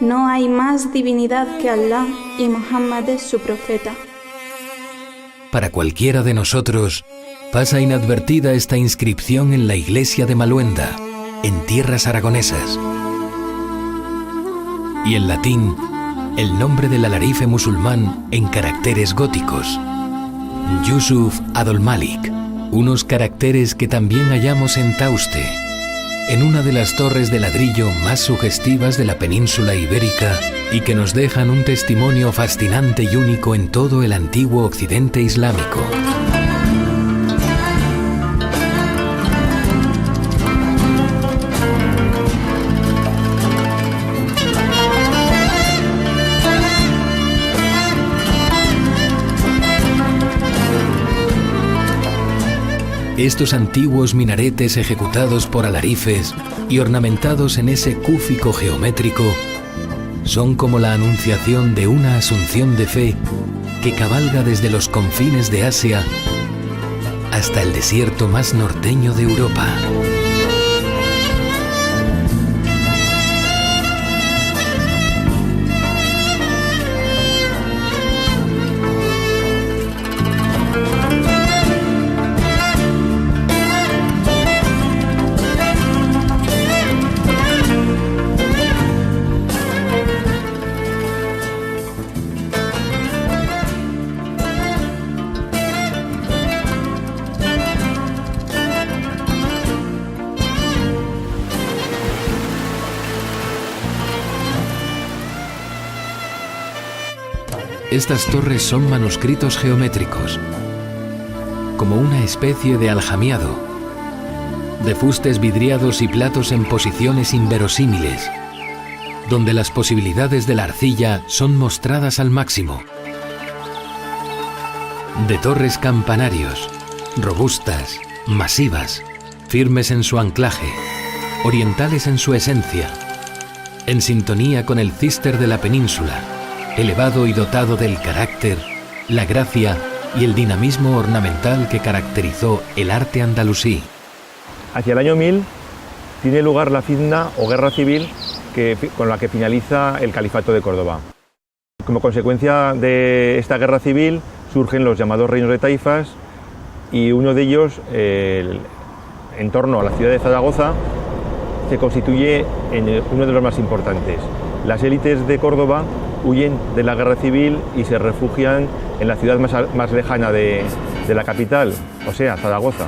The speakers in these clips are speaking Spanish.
no hay más divinidad que Allah y Muhammad es su profeta. Para cualquiera de nosotros, pasa inadvertida esta inscripción en la iglesia de Maluenda, en tierras aragonesas. Y en latín, el nombre del alarife musulmán en caracteres góticos. Yusuf Abdul-Malik, unos caracteres que también hallamos en Tauste, en una de las torres de ladrillo más sugestivas de la península ibérica y que nos dejan un testimonio fascinante y único en todo el antiguo occidente islámico. Estos antiguos minaretes ejecutados por alarifes y ornamentados en ese cúfico geométrico son como la anunciación de una asunción de fe que cabalga desde los confines de Asia hasta el desierto más norteño de Europa. Estas torres son manuscritos geométricos, como una especie de aljamiado, de fustes vidriados y platos en posiciones inverosímiles, donde las posibilidades de la arcilla son mostradas al máximo. De torres campanarios, robustas, masivas, firmes en su anclaje, orientales en su esencia, en sintonía con el císter de la península, elevado y dotado del carácter, la gracia y el dinamismo ornamental que caracterizó el arte andalusí. Hacia el año 1000 tiene lugar la fitna o guerra civil con la que finaliza el Califato de Córdoba. Como consecuencia de esta guerra civil surgen los llamados reinos de taifas y uno de ellos, en torno a la ciudad de Zaragoza, se constituye en uno de los más importantes. Las élites de Córdoba huyen de la guerra civil y se refugian en la ciudad más lejana de la capital, o sea, Zaragoza.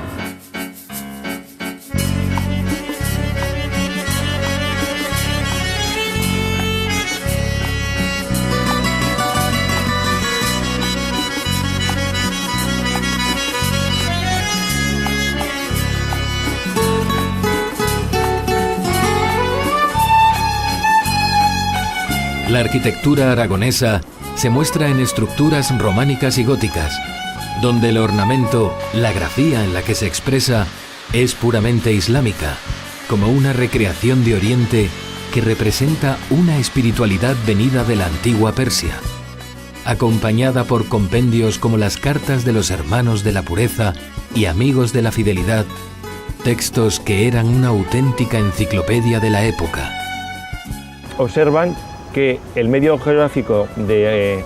La arquitectura aragonesa se muestra en estructuras románicas y góticas, donde el ornamento, la grafía en la que se expresa, es puramente islámica, como una recreación de Oriente que representa una espiritualidad venida de la antigua Persia, acompañada por compendios como las cartas de los hermanos de la pureza y amigos de la fidelidad, textos que eran una auténtica enciclopedia de la época. Observan que el medio geográfico de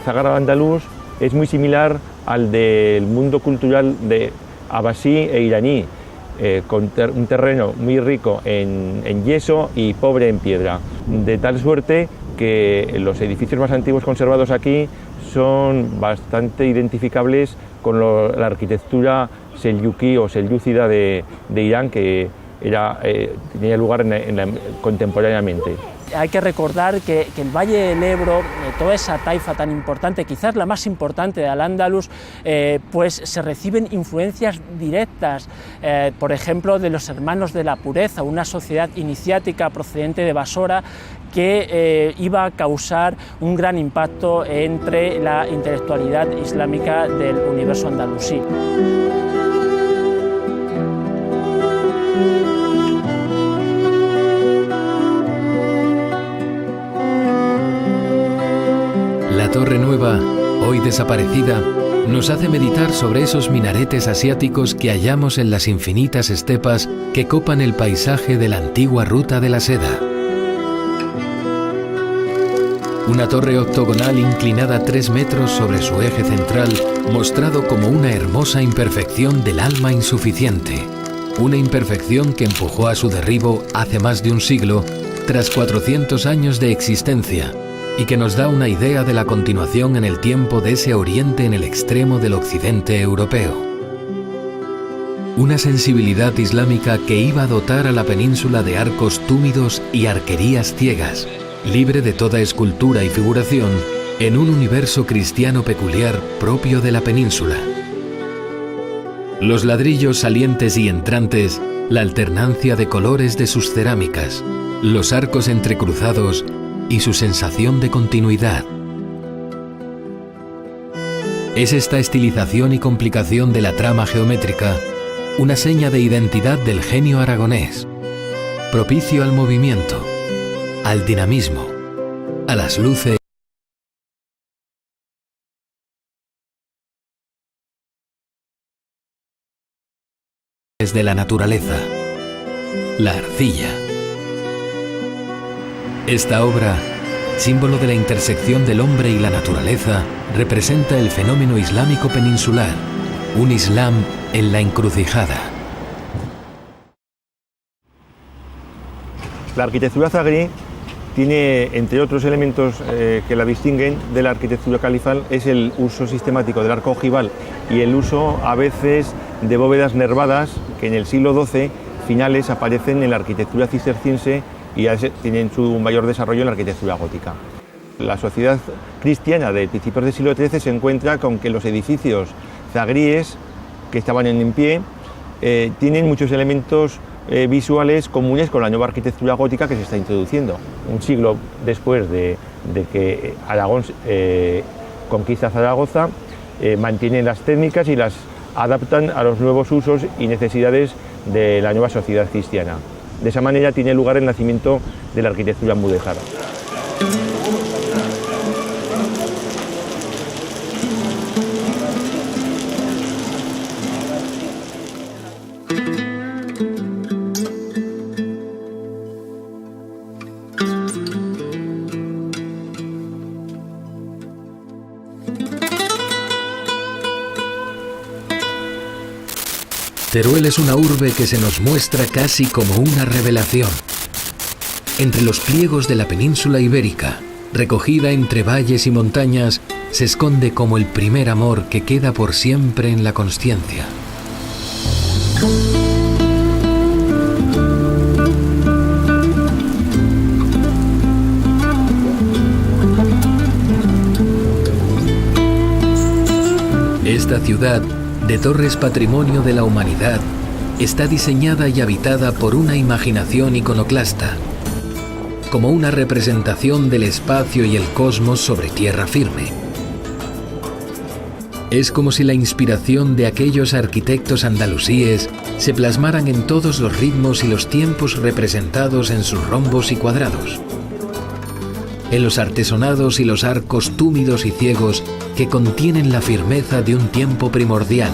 Zágara andaluz es muy similar al del mundo cultural de abasí e iraní, con un terreno muy rico en yeso y pobre en piedra, de tal suerte que los edificios más antiguos conservados aquí son bastante identificables con la arquitectura selyukí o selyúcida de Irán, que tenía lugar contemporáneamente. Hay que recordar que el Valle del Ebro, toda esa taifa tan importante, quizás la más importante de Al-Ándalus, pues se reciben influencias directas, por ejemplo, de los Hermanos de la Pureza, una sociedad iniciática procedente de Basora que iba a causar un gran impacto entre la intelectualidad islámica del universo andalusí. La Torre Nueva, hoy desaparecida, nos hace meditar sobre esos minaretes asiáticos que hallamos en las infinitas estepas que copan el paisaje de la antigua ruta de la seda. Una torre octogonal inclinada 3 metros sobre su eje central, mostrado como una hermosa imperfección del alma insuficiente. Una imperfección que empujó a su derribo hace más de un siglo, tras 400 años de existencia, y que nos da una idea de la continuación en el tiempo de ese oriente en el extremo del occidente europeo. Una sensibilidad islámica que iba a dotar a la península de arcos túmidos y arquerías ciegas, libre de toda escultura y figuración, en un universo cristiano peculiar propio de la península. Los ladrillos salientes y entrantes, la alternancia de colores de sus cerámicas, los arcos entrecruzados y su sensación de continuidad. Es esta estilización y complicación de la trama geométrica una seña de identidad del genio aragonés, propicio al movimiento, al dinamismo, a las luces de la naturaleza, la arcilla. Esta obra, símbolo de la intersección del hombre y la naturaleza, representa el fenómeno islámico peninsular, un Islam en la encrucijada. La arquitectura zagrí tiene, entre otros elementos que la distinguen de la arquitectura califal, es el uso sistemático del arco ojival y el uso a veces de bóvedas nervadas que en el siglo XII finales aparecen en la arquitectura cisterciense y tienen su mayor desarrollo en la arquitectura gótica. La sociedad cristiana de principios del siglo XIII se encuentra con que los edificios zagríes que estaban en pie tienen muchos elementos visuales comunes con la nueva arquitectura gótica que se está introduciendo. Un siglo después de que Aragón conquista Zaragoza, mantienen las técnicas y las adaptan a los nuevos usos y necesidades de la nueva sociedad cristiana. De esa manera tiene lugar el nacimiento de la arquitectura mudéjara. Teruel es una urbe que se nos muestra casi como una revelación. Entre los pliegos de la península ibérica, recogida entre valles y montañas, se esconde como el primer amor que queda por siempre en la consciencia. Esta ciudad, de torres patrimonio de la humanidad, está diseñada y habitada por una imaginación iconoclasta, como una representación del espacio y el cosmos sobre tierra firme. Es como si la inspiración de aquellos arquitectos andalusíes se plasmaran en todos los ritmos y los tiempos representados en sus rombos y cuadrados, en los artesonados y los arcos túmidos y ciegos que contienen la firmeza de un tiempo primordial,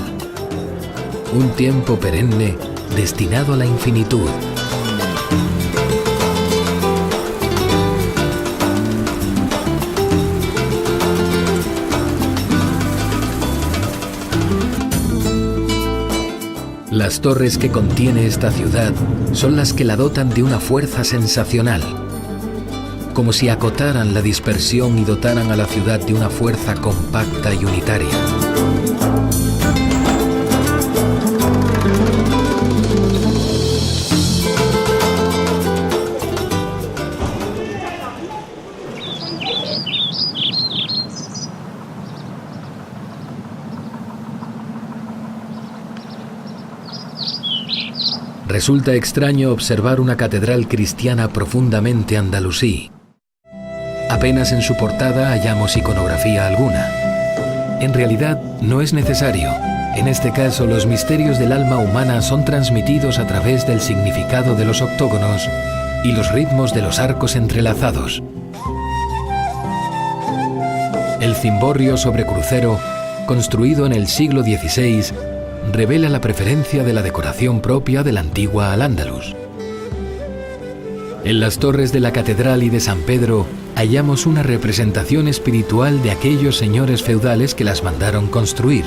un tiempo perenne destinado a la infinitud. Las torres que contiene esta ciudad son las que la dotan de una fuerza sensacional, como si acotaran la dispersión y dotaran a la ciudad de una fuerza compacta y unitaria. Resulta extraño observar una catedral cristiana profundamente andalusí. Apenas en su portada hallamos iconografía alguna. En realidad, no es necesario. En este caso, los misterios del alma humana son transmitidos a través del significado de los octógonos y los ritmos de los arcos entrelazados. El cimborrio sobre crucero, construido en el siglo XVI, revela la preferencia de la decoración propia de la antigua Al-Ándalus. En las torres de la Catedral y de San Pedro hallamos una representación espiritual de aquellos señores feudales que las mandaron construir.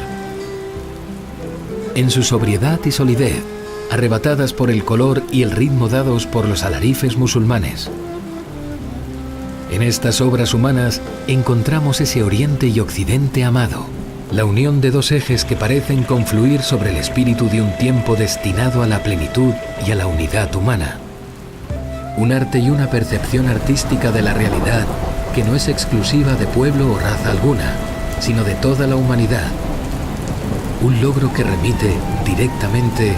En su sobriedad y solidez, arrebatadas por el color y el ritmo dados por los alarifes musulmanes. En estas obras humanas encontramos ese Oriente y Occidente amado, la unión de dos ejes que parecen confluir sobre el espíritu de un tiempo destinado a la plenitud y a la unidad humana. Un arte y una percepción artística de la realidad que no es exclusiva de pueblo o raza alguna, sino de toda la humanidad. Un logro que remite directamente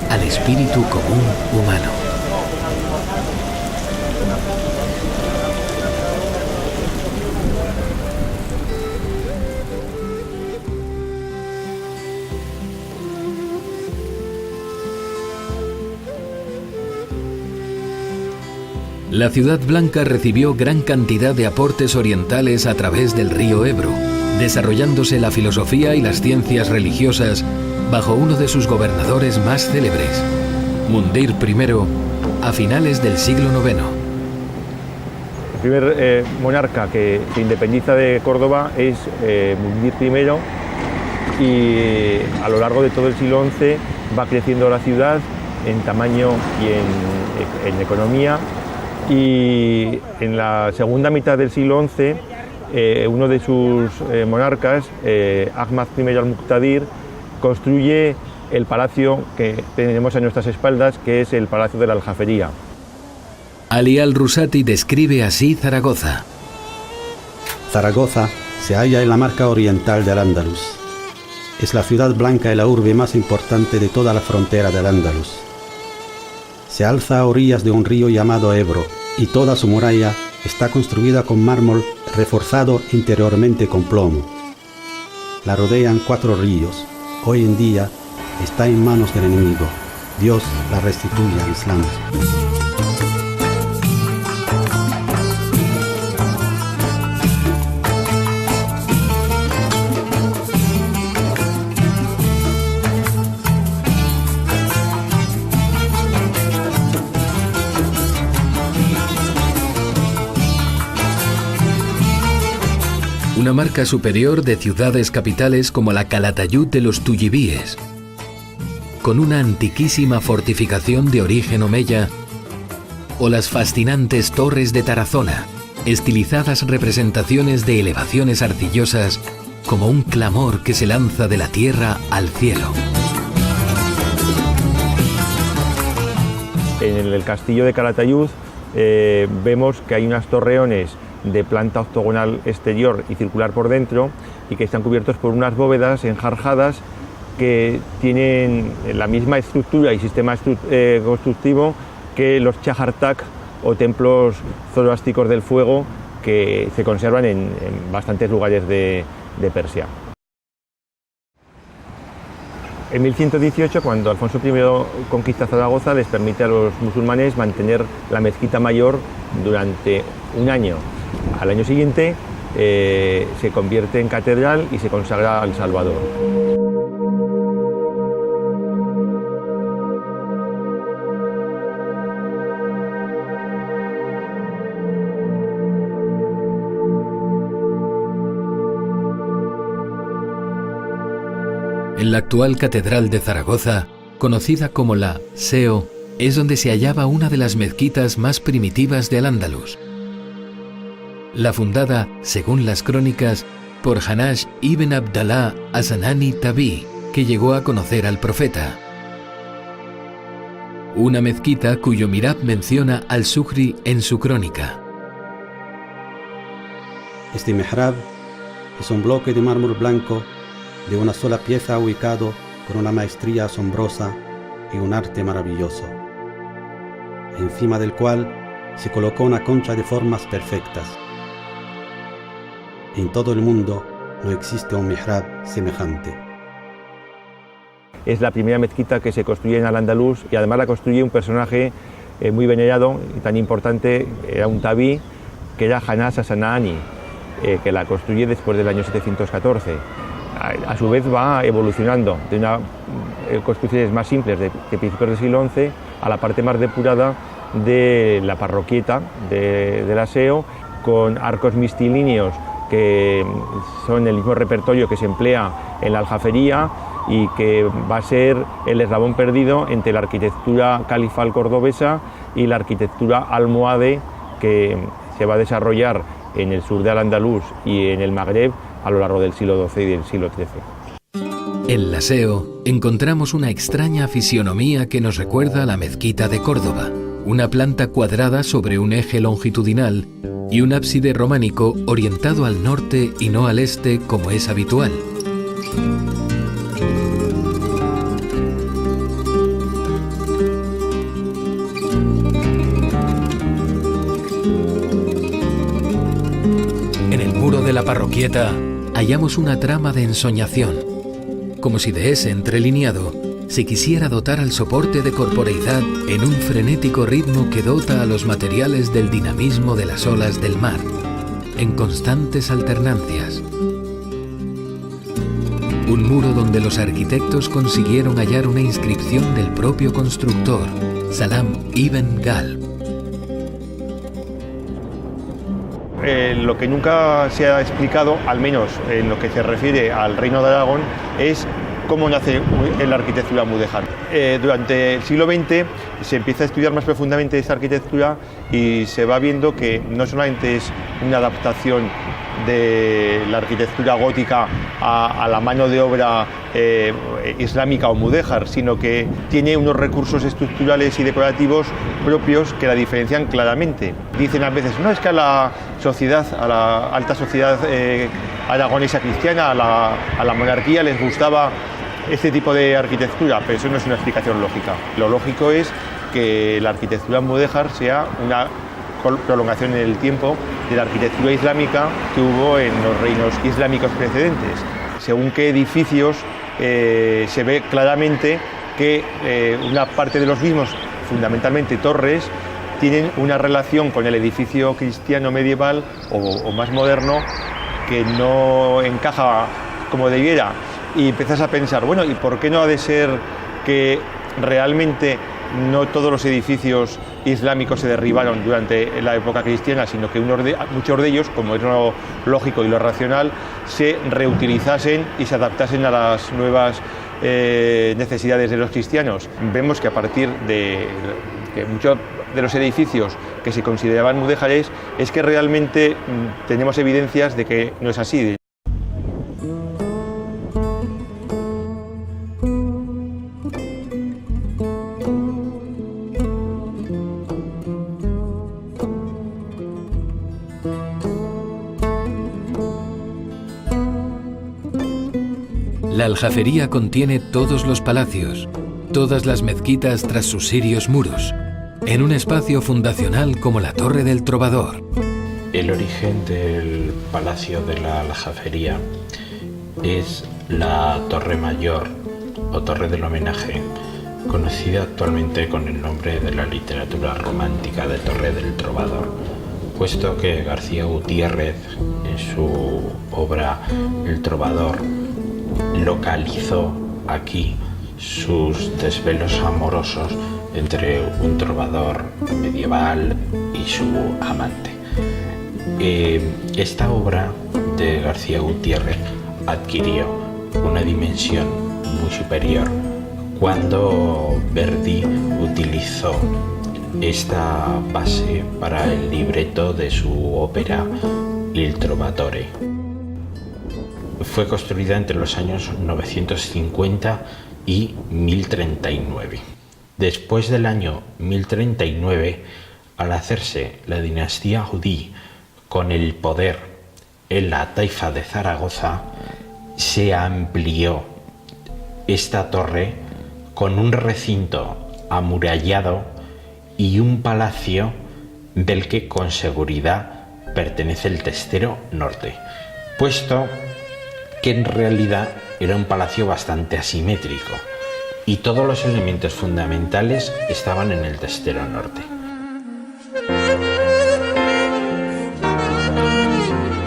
al espíritu común humano. La Ciudad Blanca recibió gran cantidad de aportes orientales a través del río Ebro, desarrollándose la filosofía y las ciencias religiosas bajo uno de sus gobernadores más célebres, Mundir I, a finales del siglo IX. El primer monarca que se independiza de Córdoba es Mundir I, y a lo largo de todo el siglo XI va creciendo la ciudad en tamaño y en economía. Y en la segunda mitad del siglo XI, uno de sus monarcas, Ahmad I al-Muqtadir, construye el palacio que tenemos a nuestras espaldas, que es el Palacio de la Aljafería. Ali al-Rusati describe así Zaragoza. Zaragoza se halla en la marca oriental del Andalus. Es la ciudad blanca y la urbe más importante de toda la frontera del Andalus. Se alza a orillas de un río llamado Ebro y toda su muralla está construida con mármol reforzado interiormente con plomo. La rodean 4 ríos. Hoy en día está en manos del enemigo. Dios la restituye al Islam. Una marca superior de ciudades capitales como la Calatayud de los Tuyibíes, con una antiquísima fortificación de origen omeya, o las fascinantes torres de Tarazona, estilizadas representaciones de elevaciones arcillosas como un clamor que se lanza de la tierra al cielo. En el castillo de Calatayud vemos que hay unos torreones de planta octogonal exterior y circular por dentro, y que están cubiertos por unas bóvedas enjarjadas que tienen la misma estructura y sistema constructivo que los chahartak o templos zoroástricos del fuego que se conservan en bastantes lugares de Persia. En 1118, cuando Alfonso I conquista Zaragoza, les permite a los musulmanes mantener la mezquita mayor durante un año. Al año siguiente se convierte en catedral y se consagra al Salvador. En la actual Catedral de Zaragoza, conocida como la Seo, es donde se hallaba una de las mezquitas más primitivas de Al-Ándalus. La fundada, según las crónicas, por Hanash ibn Abdallah Asanani Tabi, que llegó a conocer al profeta. Una mezquita cuyo mirab menciona al Zuhri en su crónica. Este mihrab es un bloque de mármol blanco de una sola pieza ubicado con una maestría asombrosa y un arte maravilloso, encima del cual se colocó una concha de formas perfectas. En todo el mundo no existe un mihrab semejante. Es la primera mezquita que se construye en Al-Ándalus, y además la construye un personaje muy venerado y tan importante, era un tabí, que era Hanash Asanani, que la construye después del año 714. A su vez va evolucionando de unas construcciones más simples de principios del siglo XI a la parte más depurada de la parroquieta del aseo, con arcos mistilíneos que son el mismo repertorio que se emplea en la aljafería y que va a ser el eslabón perdido entre la arquitectura califal cordobesa y la arquitectura almohade que se va a desarrollar en el sur de Al-Ándalus y en el Magreb a lo largo del siglo XII y del siglo XIII. En Laseo encontramos una extraña fisionomía que nos recuerda a la mezquita de Córdoba, una planta cuadrada sobre un eje longitudinal y un ábside románico orientado al norte y no al este como es habitual. En el muro de la parroquieta hallamos una trama de ensoñación, como si de ese entrelineado se quisiera dotar al soporte de corporeidad en un frenético ritmo que dota a los materiales del dinamismo de las olas del mar, en constantes alternancias. Un muro donde los arquitectos consiguieron hallar una inscripción del propio constructor, Salam ibn Galb. Lo que nunca se ha explicado, al menos en lo que se refiere al Reino de Aragón, es cómo nace la arquitectura mudéjar. Durante el siglo XX se empieza a estudiar más profundamente esta arquitectura y se va viendo que no solamente es una adaptación de la arquitectura gótica a la mano de obra islámica o mudéjar, sino que tiene unos recursos estructurales y decorativos propios que la diferencian claramente. Dicen a veces, no, es que a la alta sociedad aragonesa cristiana, a la monarquía les gustaba este tipo de arquitectura, pero eso no es una explicación lógica. Lo lógico es que la arquitectura mudéjar sea una prolongación en el tiempo de la arquitectura islámica que hubo en los reinos islámicos precedentes. Según qué edificios se ve claramente que una parte de los mismos, fundamentalmente torres, tienen una relación con el edificio cristiano medieval o más moderno que no encaja como debiera. Y empiezas a pensar, bueno, ¿y por qué no ha de ser que realmente no todos los edificios islámicos se derribaron durante la época cristiana, sino que muchos de ellos, como es lo lógico y lo racional, se reutilizasen y se adaptasen a las nuevas necesidades de los cristianos? Vemos que a partir de que muchos de los edificios que se consideraban mudéjares es que realmente tenemos evidencias de que no es así. La aljafería contiene todos los palacios, todas las mezquitas tras sus sirios muros, en un espacio fundacional como la Torre del Trovador. El origen del Palacio de la Aljafería es la Torre Mayor o Torre del Homenaje, conocida actualmente con el nombre de la literatura romántica de Torre del Trovador, puesto que García Gutiérrez, en su obra El Trovador, localizó aquí sus desvelos amorosos entre un trovador medieval y su amante. Esta obra de García Gutiérrez adquirió una dimensión muy superior cuando Verdi utilizó esta base para el libreto de su ópera Il Trovatore. Fue construida entre los años 950 y 1039. Después del año 1039, al hacerse la dinastía Judí con el poder en la taifa de Zaragoza, se amplió esta torre con un recinto amurallado y un palacio del que con seguridad pertenece el testero norte, puesto que en realidad era un palacio bastante asimétrico y todos los elementos fundamentales estaban en el testero norte.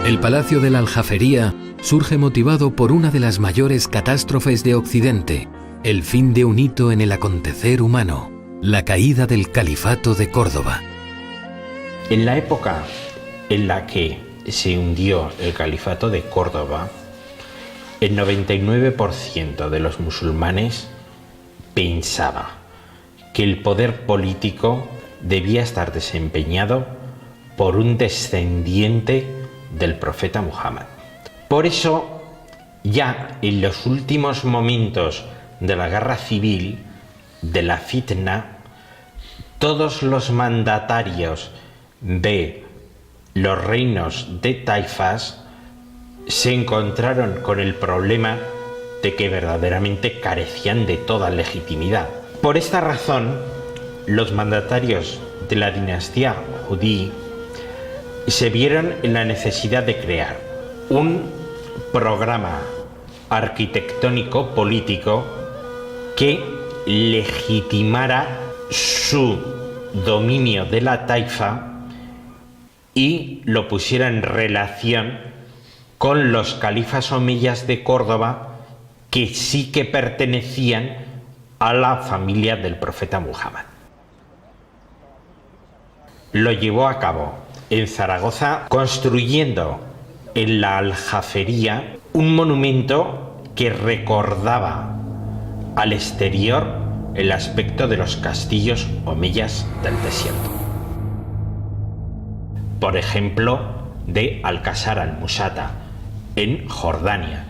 El Palacio de la Aljafería surge motivado por una de las mayores catástrofes de Occidente, el fin de un hito en el acontecer humano, la caída del Califato de Córdoba. En la época en la que se hundió el califato de Córdoba, el 99% de los musulmanes pensaba que el poder político debía estar desempeñado por un descendiente del profeta Muhammad. Por eso, ya en los últimos momentos de la guerra civil, de la fitna, todos los mandatarios de los reinos de taifas se encontraron con el problema de que verdaderamente carecían de toda legitimidad. Por esta razón, los mandatarios de la dinastía judí se vieron en la necesidad de crear un programa arquitectónico político que legitimara su dominio de la taifa y lo pusiera en relación con los califas omeyas de Córdoba, que sí que pertenecían a la familia del profeta Muhammad. Lo llevó a cabo en Zaragoza, construyendo en la Aljafería un monumento que recordaba al exterior el aspecto de los castillos omeyas del desierto. Por ejemplo, de Alcázar al-Musata, en Jordania.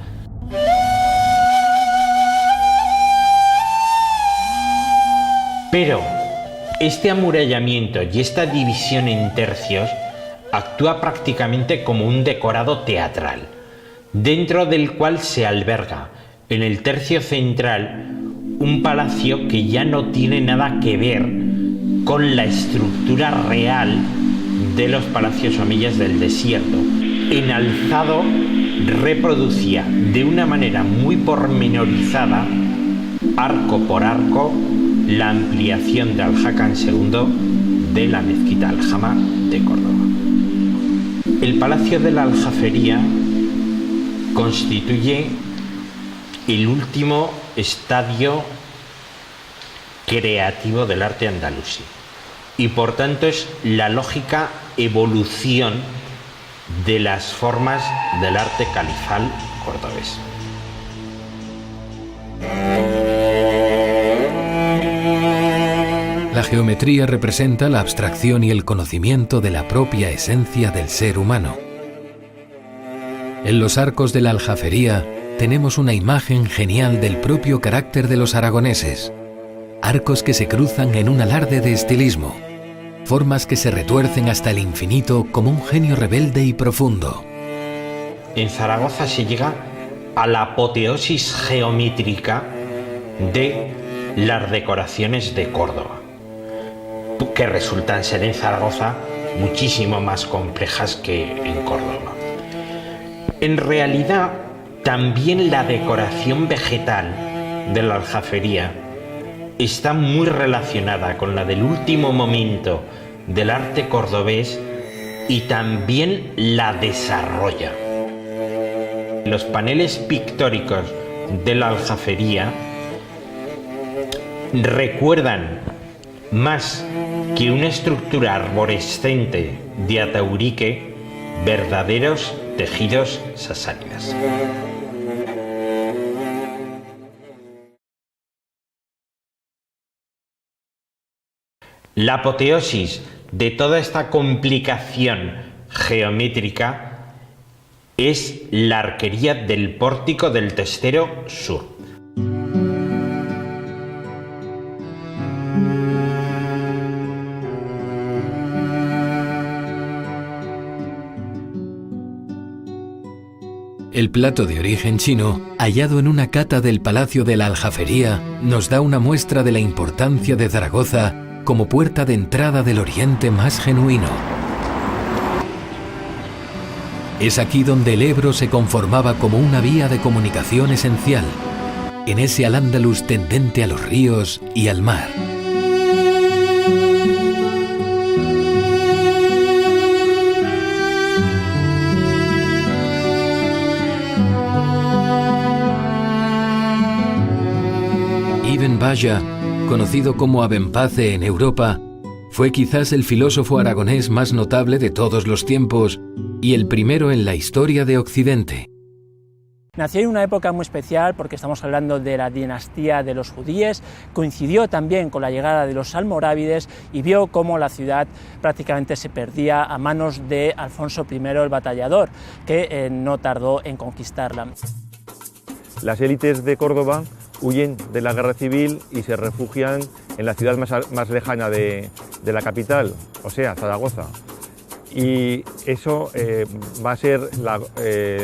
Pero este amurallamiento y esta división en tercios actúa prácticamente como un decorado teatral, dentro del cual se alberga en el tercio central un palacio que ya no tiene nada que ver con la estructura real de los palacios omeyas del desierto. Enalzado, reproducía de una manera muy pormenorizada, arco por arco, la ampliación de Al-Hakam II de la mezquita Al-Jama de Córdoba. El Palacio de la Aljafería constituye el último estadio creativo del arte andalusí y por tanto es la lógica evolución de las formas del arte califal cordobés. La geometría representa la abstracción y el conocimiento de la propia esencia del ser humano. En los arcos de la Aljafería tenemos una imagen genial del propio carácter de los aragoneses. Arcos que se cruzan en un alarde de estilismo, formas que se retuercen hasta el infinito como un genio rebelde y profundo. En Zaragoza se llega a la apoteosis geométrica de las decoraciones de Córdoba, que resultan ser en Zaragoza muchísimo más complejas que en Córdoba. En realidad, también la decoración vegetal de la Aljafería está muy relacionada con la del último momento del arte cordobés y también la desarrolla. Los paneles pictóricos de la Aljafería recuerdan más que una estructura arborescente de ataurique, verdaderos tejidos sasánidas. La apoteosis de toda esta complicación geométrica es la arquería del pórtico del testero sur. El plato de origen chino, hallado en una cata del Palacio de la Aljafería, nos da una muestra de la importancia de Zaragoza como puerta de entrada del Oriente más genuino. Es aquí donde el Ebro se conformaba como una vía de comunicación esencial, en ese Al-Ándalus tendente a los ríos y al mar. Ibn Bajjah, conocido como Abenpace en Europa, Fue quizás el filósofo aragonés más notable de todos los tiempos y el primero en la historia de Occidente. Nació en una época muy especial porque estamos hablando de la dinastía de los judíes, coincidió también con la llegada de los almorávides y vio cómo la ciudad prácticamente se perdía a manos de Alfonso I el Batallador, que no tardó en conquistarla. Las élites de Córdoba huyen de la guerra civil y se refugian en la ciudad más lejana de la capital, o sea, Zaragoza. Y eso va a ser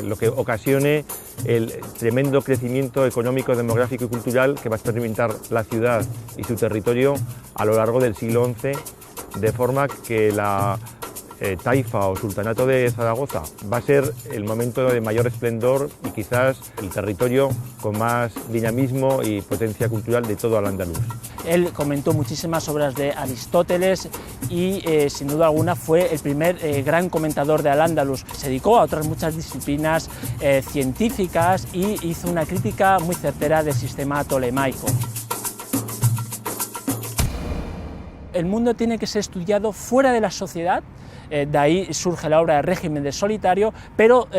lo que ocasione el tremendo crecimiento económico, demográfico y cultural que va a experimentar la ciudad y su territorio a lo largo del siglo XI, de forma que la taifa o sultanato de Zaragoza va a ser el momento de mayor esplendor y quizás el territorio con más dinamismo y potencia cultural de todo Al-Ándalus. Él comentó muchísimas obras de Aristóteles y sin duda alguna fue el primer gran comentador de Al-Ándalus. Se dedicó a otras muchas disciplinas científicas y hizo una crítica muy certera del sistema tolemaico. El mundo tiene que ser estudiado fuera de la sociedad. De ahí surge la obra de Régimen de Solitario, pero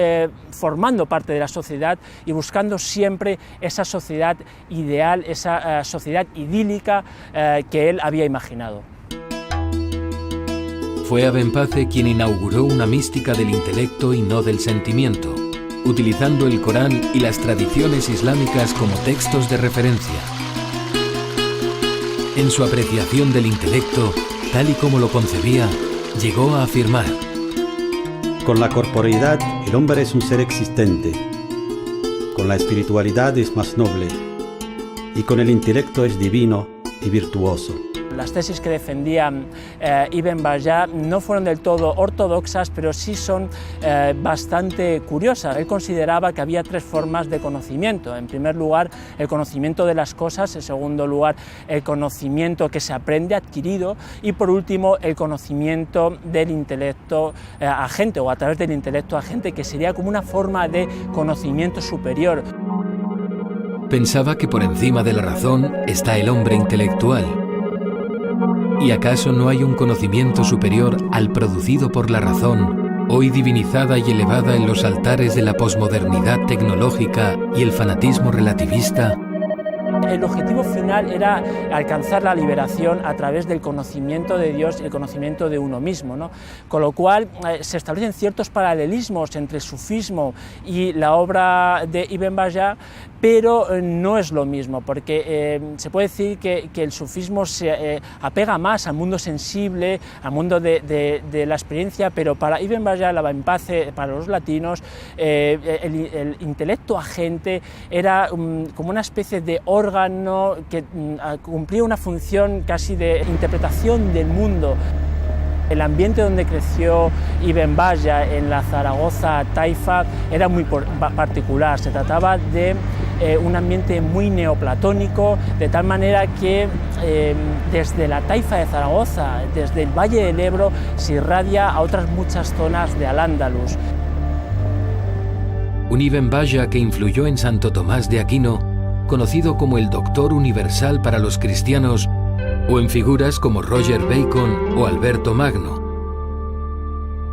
formando parte de la sociedad y buscando siempre esa sociedad ideal, esa sociedad idílica que él había imaginado. Fue Abenpace quien inauguró una mística del intelecto y no del sentimiento, utilizando el Corán y las tradiciones islámicas como textos de referencia. En su apreciación del intelecto, tal y como lo concebía, llegó a afirmar: con la corporeidad el hombre es un ser existente, con la espiritualidad es más noble y con el intelecto es divino y virtuoso. Las tesis que defendía Ibn Bajjah no fueron del todo ortodoxas, pero sí son bastante curiosas. Él consideraba que había tres formas de conocimiento. En primer lugar, el conocimiento de las cosas; en segundo lugar, el conocimiento que se aprende, adquirido; y por último, el conocimiento del intelecto agente, o a través del intelecto agente, que sería como una forma de conocimiento superior. Pensaba que por encima de la razón está el hombre intelectual. ¿Y acaso no hay un conocimiento superior al producido por la razón, hoy divinizada y elevada en los altares de la posmodernidad tecnológica y el fanatismo relativista? El objetivo final era alcanzar la liberación a través del conocimiento de Dios y el conocimiento de uno mismo, ¿no? Con lo cual se establecen ciertos paralelismos entre el sufismo y la obra de Ibn Bajjah, pero no es lo mismo, porque se puede decir que el sufismo se apega más al mundo sensible, al mundo de la experiencia, pero para Ibn Bajjah, la Abenpace, para los latinos, el intelecto agente era como una especie de órgano que cumplía una función casi de interpretación del mundo. El ambiente donde creció Ibn Bajjah, en la Zaragoza taifa, era muy particular. Se trataba de un ambiente muy neoplatónico, de tal manera que desde la taifa de Zaragoza, desde el Valle del Ebro, se irradia a otras muchas zonas de Al-Ándalus. Un Ibn Bajjah que influyó en Santo Tomás de Aquino, conocido como el Doctor Universal para los cristianos, o en figuras como Roger Bacon o Alberto Magno.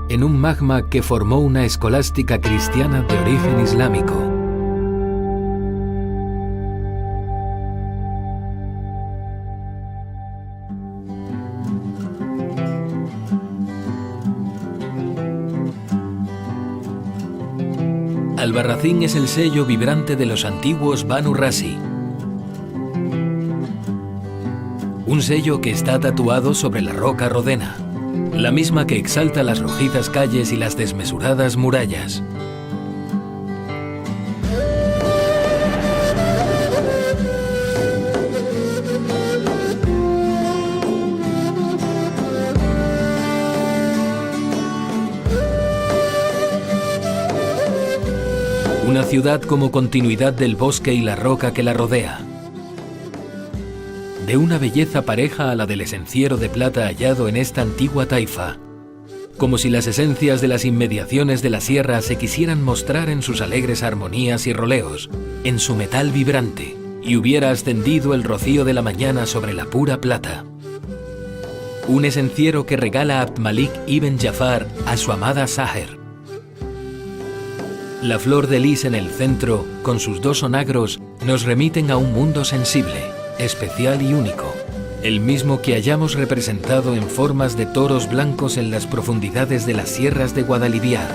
En un magma que formó una escolástica cristiana de origen islámico. Albarracín es el sello vibrante de los antiguos Banu Rasi. Un sello que está tatuado sobre la roca rodena, la misma que exalta las rojizas calles y las desmesuradas murallas. Una ciudad como continuidad del bosque y la roca que la rodea. De una belleza pareja a la del esenciero de plata hallado en esta antigua taifa, como si las esencias de las inmediaciones de la sierra se quisieran mostrar en sus alegres armonías y roleos, en su metal vibrante, y hubiera ascendido el rocío de la mañana sobre la pura plata. un esenciero que regala Abd Malik ibn Jafar a su amada Saher. La flor de lis en el centro, con sus 2 onagros, nos remiten a un mundo sensible, especial y único, el mismo que hayamos representado en formas de toros blancos en las profundidades de las sierras de Guadaliviar.